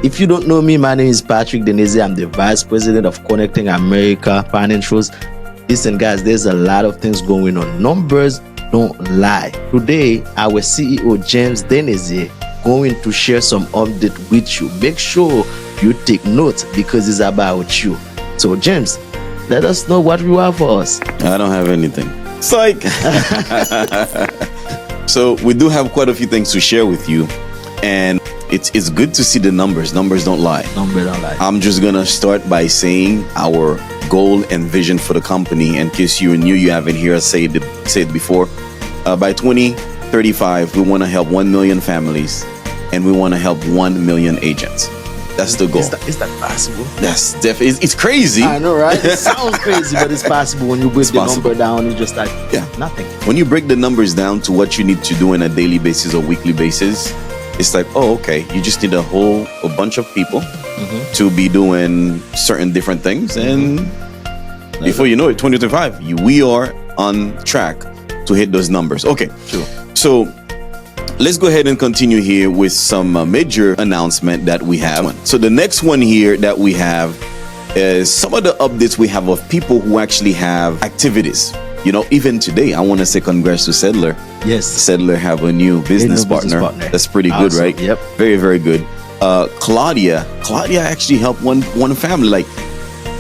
If you don't know me, my name is Patrick Denese. I'm the Vice President of Connecting America Financials. Listen, guys, there's a lot of things going on. Numbers don't lie. Today, our CEO, James Denese, going to share some update with you. Make sure you take notes because it's about you. So, James, let us know what you have for us. I don't have anything. Psych! So, we do have quite a few things to share with you. And it's good to see the numbers. Numbers don't lie. Numbers don't lie. I'm just going to start by saying our goal and vision for the company. In case you knew you haven't heard say it before. By 2035, we want to help 1 million families. And we want to help 1 million agents. That's the goal. Is that possible? That's definitely. It's crazy. I know, right? It sounds crazy, but it's possible. When you break the number down, it's just like nothing. When you break the numbers down to what you need to do on a daily basis or weekly basis, it's like, oh, okay, you just need a bunch of people to be doing certain different things, and before you know it, 2025, we are on track to hit those numbers. Okay, sure. So let's go ahead and continue here with some major announcement that we have. So the next one here that we have is some of the updates we have of people who actually have activities. You know, even today, I want to say congrats to Settler. Yes. Settler have a new business partner. That's pretty good, awesome. right? Yep. Very, very good. Claudia actually helped one family. Like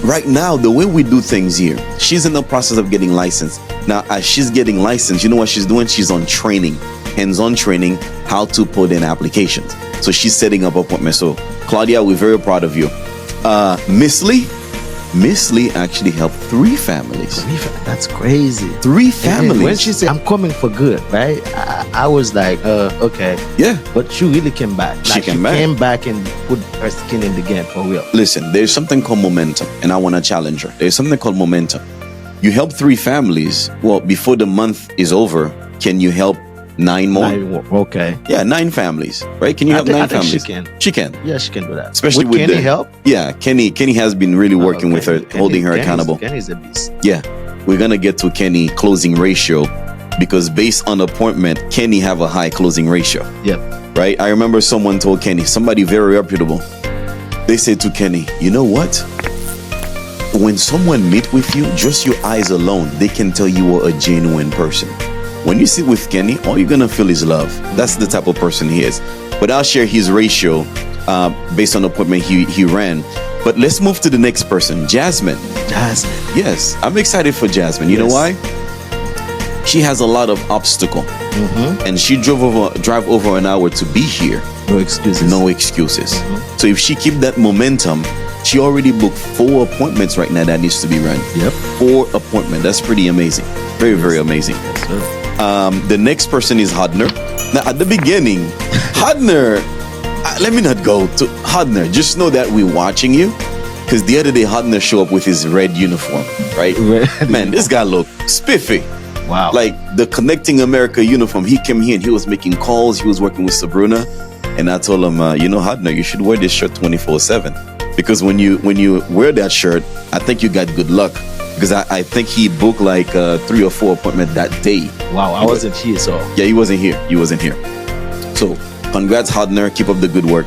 right now, the way we do things here, she's in the process of getting licensed. Now, as she's getting licensed, you know what she's doing? She's on training, hands-on training, how to put in applications. So she's setting up appointments. So Claudia, we're very proud of you. Miss Lee actually helped 3 families. That's crazy. 3 families. When she said, I'm coming for good, right? I was like, okay. Yeah. But she really came back. She came back and put her skin in the game for real. Listen, there's something called momentum, and I want to challenge her. There's something called momentum. You help 3 families. Well, before the month is over, can you help 9 more? 9 more. Okay. Yeah, 9 families, right? Can you help 9 families? She can. Yeah, she can do that. Especially with Kenny help? Yeah, Kenny has been really working with her, holding her accountable. Kenny's a beast. Yeah, we're gonna get to Kenny closing ratio because based on appointment, Kenny have a high closing ratio. Yep. Right? I remember someone told Kenny, somebody very reputable. They said to Kenny, you know what? When someone meet with you, just your eyes alone, they can tell you are a genuine person. When you sit with Kenny, all you're gonna feel is love. That's the type of person he is. But I'll share his ratio based on the appointment he ran. But let's move to the next person, Jasmine. Yes, I'm excited for Jasmine. You know why? She has a lot of obstacle, and she drive over an hour to be here. No excuses. No excuses. So if she keep that momentum, she already booked 4 appointments right now that needs to be run. Yep. 4 appointments. That's pretty amazing. Very, very amazing. Yes, sir. The next person is Hodner. Now, at the beginning, Hodner, let me not go to Hodner. Just know that we're watching you, because the other day Hodner showed up with his red uniform, right? Man, this guy looked spiffy. Wow. Like the Connecting America uniform. He came here and he was making calls. He was working with Sabrina. And I told him, Hodner, you should wear this shirt 24/7. Because when you wear that shirt, I think you got good luck. Because I think he booked like 3 or 4 appointments that day. Wow, I wasn't here, so. Yeah, he wasn't here. So, congrats, Hodner. Keep up the good work.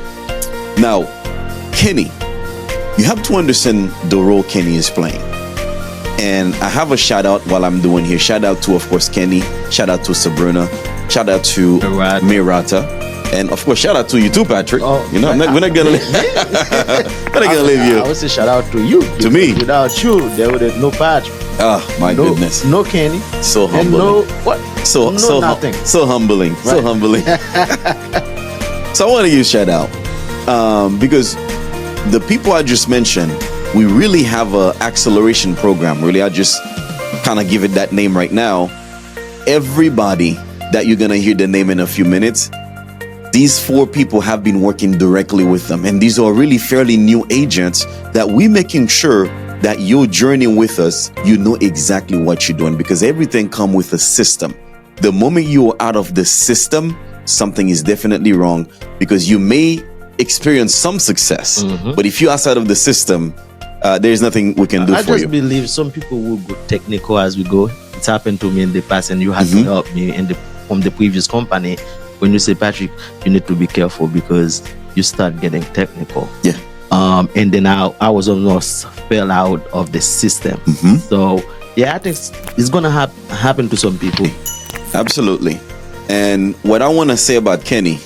Now, Kenny, you have to understand the role Kenny is playing. And I have a shout out while I'm doing here. Shout out to, of course, Kenny. Shout out to Sabrina. Shout out to Mirata. And of course, shout out to you too, Patrick. Oh, we're not gonna leave you. I would say shout out to you. To me. Without you, there would have no Patrick. Oh my goodness. No Kenny. So humbling. Nothing. So humbling. Right. So humbling. So I want to give shout out because the people I just mentioned, we really have a acceleration program. Really, I just kind of give it that name right now. Everybody that you're gonna hear the name in a few minutes, these 4 people have been working directly with them. And these are really fairly new agents that we're making sure that you're journeying with us, you know exactly what you're doing, because everything comes with a system. The moment you are out of the system, something is definitely wrong, because you may experience some success, but if you're outside of the system, there's nothing we can do for you. I just believe some people will go technical as we go. It's happened to me in the past, and you had to help me from the previous company. When you say, Patrick, you need to be careful because you start getting technical. Yeah. And then I was almost fell out of the system. So yeah, I think it's gonna happen to some people. Absolutely. And what I want to say about Kenny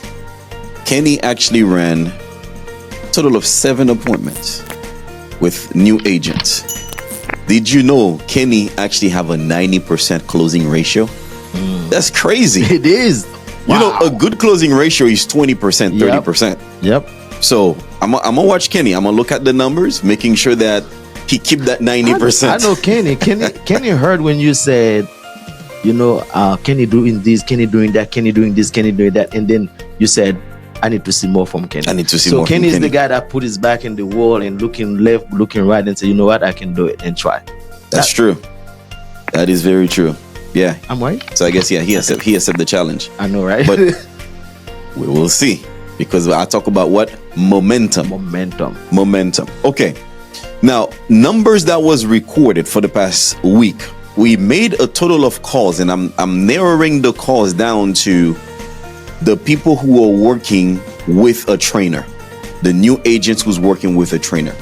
actually ran a total of 7 appointments with new agents. Did you know Kenny actually have a 90% closing ratio? That's crazy. It is. You know, a good closing ratio is 20%, 30%. Yep. So I'm gonna watch Kenny. I'm gonna look at the numbers, making sure that he keep that 90%. I know Kenny. Kenny heard when you said, you know, Kenny doing this, Kenny doing that, Kenny doing this, Kenny doing that, and then you said, I need to see more from Kenny. I need to see so more Kenny from is Kenny. the guy that put his back in the wall and looking left, looking right, and say, you know what, I can do it and try. That's true. That is very true. Yeah. I'm right. So I guess he accept the challenge. I know, right? But we will see, because I talk about what momentum. Momentum. Okay. Now, numbers that was recorded for the past week. We made a total of calls, and I'm narrowing the calls down to the people who are working with a trainer, the new agents who's working with a trainer.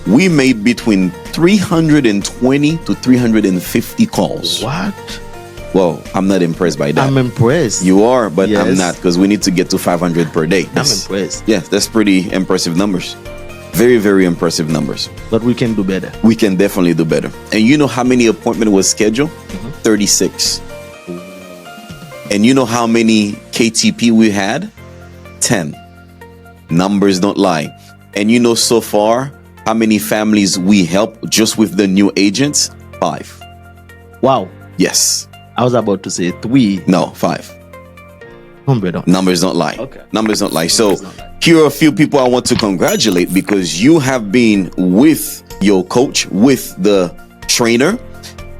We made between 320 to 350 calls. What? Well, I'm not impressed by that. I'm impressed. You are, but I'm Yes. not, because we need to get to 500 per day. I'm impressed. Yeah, that's pretty impressive numbers. Very, very impressive numbers. But we can do better. We can definitely do better. And you know how many appointment was scheduled? 36. And you know how many KTP we had? 10. Numbers don't lie. And you know so far how many families we help just with the new agents? 5. Wow. Yes. I was about to say 3. No, 5. Numbers don't lie. Okay. Numbers don't lie. So Numbers don't lie. here are a few people I want to congratulate, because you have been with your coach, with the trainer,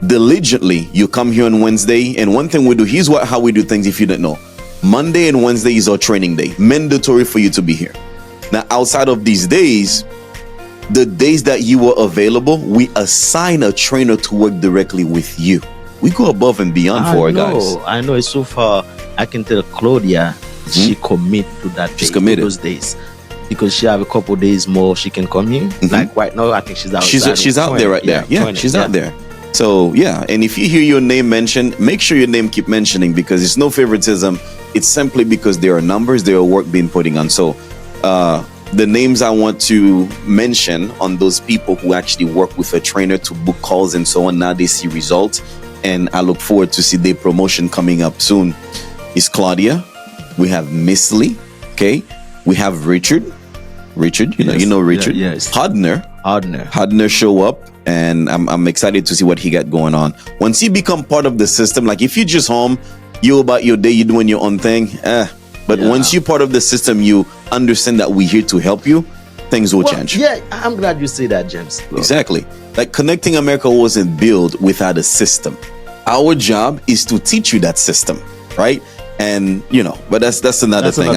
diligently. You come here on Wednesday, and one thing we do, here's how we do things if you didn't know. Monday and Wednesday is our training day. Mandatory for you to be here. Now, outside of these days, the days that you were available, we assign a trainer to work directly with you. We go above and beyond for our guys. I know. It's so far. I can tell Claudia, she commit to that. She's day, committed. those days, because she have a couple days more. She can come here. Like right now, I think she's out. She's out there right there. Yeah, she's out there. So yeah, and if you hear your name mentioned, make sure your name keep mentioning, because it's no favoritism. It's simply because there are numbers, there are work being putting on. So the names I want to mention on those people who actually work with a trainer to book calls and so on, now they see results, and I look forward to see their promotion coming up soon, is Claudia. We have Miss Lee. Okay. We have Richard, you know Richard. Yes. Hodner show up, and I'm excited to see what he got going on. Once he become part of the system, like if you just home, you about your day, you doing your own thing, but once you're part of the system, you understand that we're here to help you, things will change. Yeah, I'm glad you say that, James. Exactly. Like Connecting America wasn't built without a system. Our job is to teach you that system, right? And you know, but that's another thing.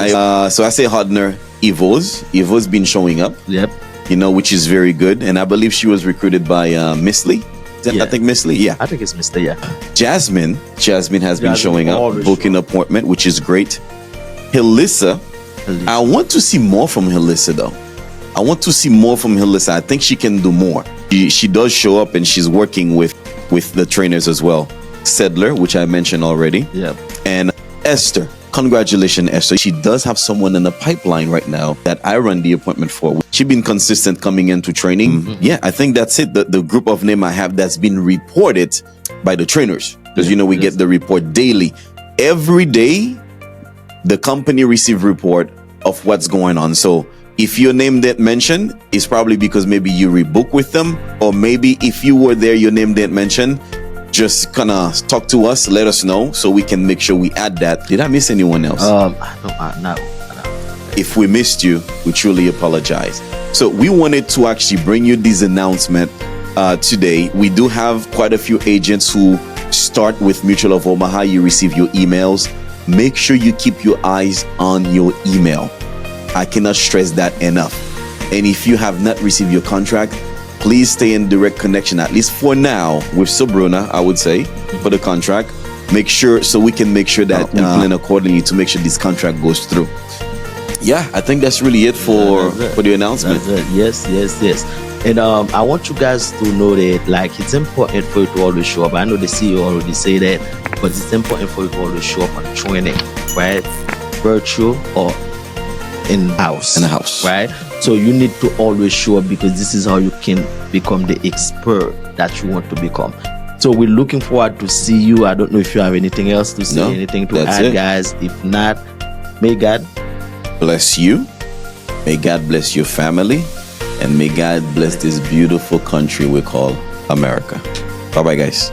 So I say Hodner, Evo's been showing up. Yep. You know, which is very good. And I believe she was recruited by Miss Lee. I think Miss Lee. Yeah. I think it's Mr. Yeah. Jasmine has been showing up, booking appointment, which is great. Hilissa. I want to see more from Hilissa though. I think she can do more. She does show up, and she's working with the trainers as well. Sedler, which I mentioned already. Yep. And Esther. Congratulations, Esther. She does have someone in the pipeline right now that I run the appointment for. She's been consistent coming into training. Yeah, I think that's it. The group of name I have that's been reported by the trainers. Because we get the report daily. Every day, the company receive report of what's going on. So if your name didn't mention, it's probably because maybe you rebook with them, or maybe if you were there, your name didn't mention. Just kind of talk to us, let us know, so we can make sure we add that. Did I miss anyone else? No. If we missed you, we truly apologize. So we wanted to actually bring you this announcement today. We do have quite a few agents who start with Mutual of Omaha. You receive your emails. Make sure you keep your eyes on your email. I cannot stress that enough. And if you have not received your contract, please stay in direct connection, at least for now, with Sabrina, I would say, for the contract. Make sure, so we can make sure that we plan accordingly to make sure this contract goes through. Yeah, I think that's really it for the announcement. That's it. Yes. And I want you guys to know that like it's important for you to always show up. I know the CEO already say that, but it's important for you to always show up on training, right? Virtual or in house. In the house. Right? So you need to always show up because this is how you can become the expert that you want to become. So we're looking forward to see you. I don't know if you have anything else to say, anything to add, guys. If not, may God bless you. May God bless your family. And may God bless this beautiful country we call America. Bye-bye, guys.